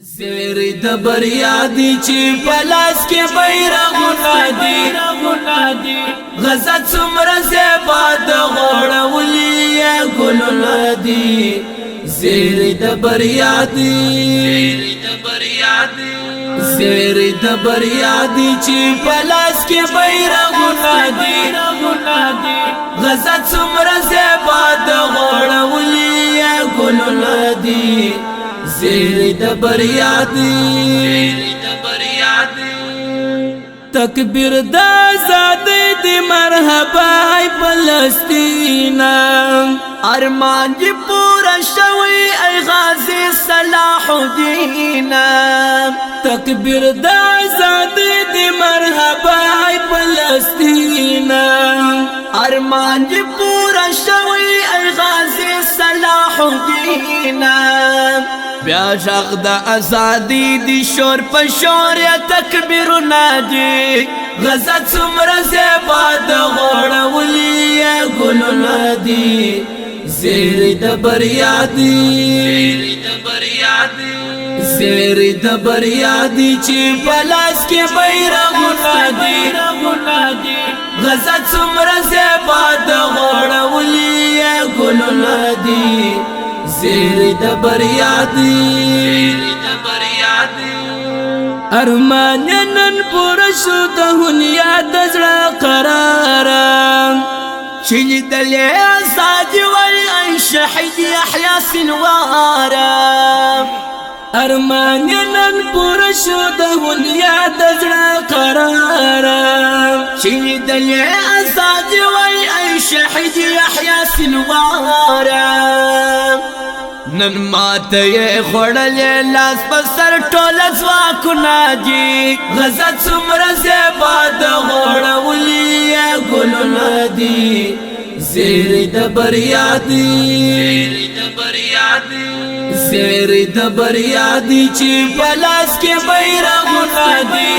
زیری د بریا دی چې پلاس کې بیرغونه دي غزا څومره زیبا د غوړولي ګلونه دي زیری د بریا دی زیری د بریا دی چې پلاس کې بیرغونه دي غزا څومره زیبا د غوړولي ګلونه دي زیری د بریا دی تکبیر د آزادی دی مرحبا ای فلسطین ارمان جی پورا شوی ای غازی صلاح الدین تکبیر د آزادی دی مرحبا ای فلسطین ارمان جی پورا شوی ای غازی صلاح الدین بیا شغ د ازادی دی شور په شور یا تکبیر نادی غزا څومره زیبا د غوړولي ګلونه دي زیری د بریا دی زیری د بریا دی چې پلاس کې بیرغونه دي غزا څومره زیبا د غوړولي ګلونه دي زیری د بریا دی ارمان نن پورا شو د دنیا د زړه قرار چې دلې ساجي وای ای شهید یحیی سنوار ارمان نن پورا شو د دنیا د زړه قرار چې دلې ساجي وای ای شهید یحیی سنوار نن ماته یې خوړلې لاس په سر ټول ځواکونه دي غزا څومره زیبا د غوړولي ګلونه دي زیری د بریا دی زیری د بریا دی چې پلاس کې بیرغونه دي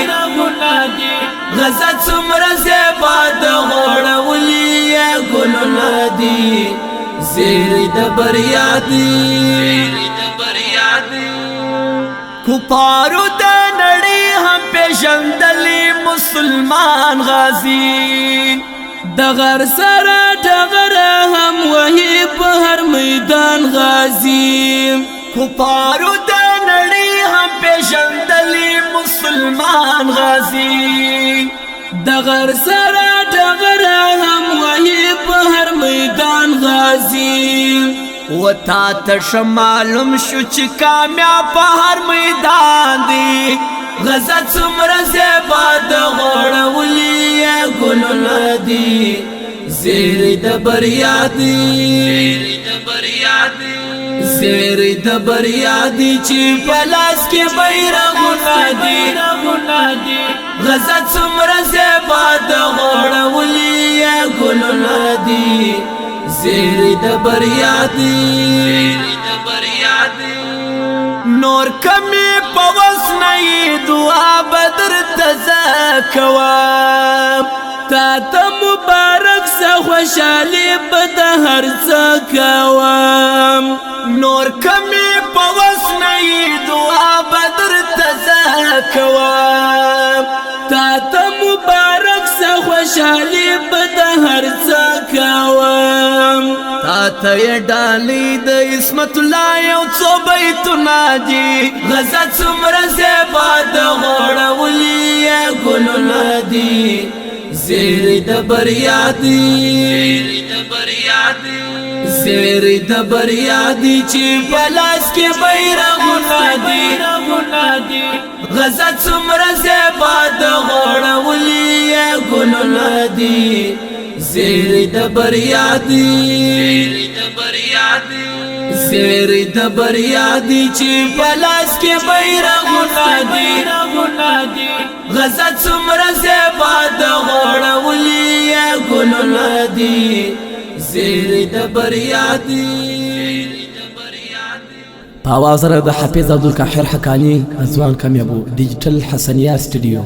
غزا څومره زیبا د غوړولي ګلونه دي زیری د بریا دی کفارو د نړۍ هم پیژندلی مسلمان غازی د غر سره ټغر هم وهي په هر میدان غازی کفارو د نړۍ هم پیژندلی مسلمان غازی د غر سره ټغر هم وهي په هر میدان غازی و تا ته معلوم شو چې کامیاب په هر میدان دی غزا څومره زیبا د غوړولي ګلونه دي زیری د بریا دی زیری د بریا دی چې پلاس کې بیرغونه دي غزا څومره زیبا د غوړولي ګلونه دي زیری د بریا دی نور کمی پوس نئی دعا بدر تزاکوام تا تا مبارک سا خوشالی بدا هر زکوام نور کمی پوس نئی دعا بدر تزاکوام تا تا مبارک سا خوشالی بدا هر زکوام تا ته ډالۍ د عصمت الله یو څو بیتونه دي غزا څومره زیبا د غوړولي ګلونه دي زیری د بریا دی زیری د بریا دی چې پلاس کې بیرغونه دي غزا څومره زیبا د غوړولي ګلونه دي زیری د بریا دی زیری د بریا دی چې پلاس کې بیرغونه دي غزا څومره زیبا د غوړولي ګلونه دي زیری د بریا دی په आवाज سره د حافظ عبدالقاهر حقانی ځوان کامیابو ډیجیټل حسنیه سټوډیو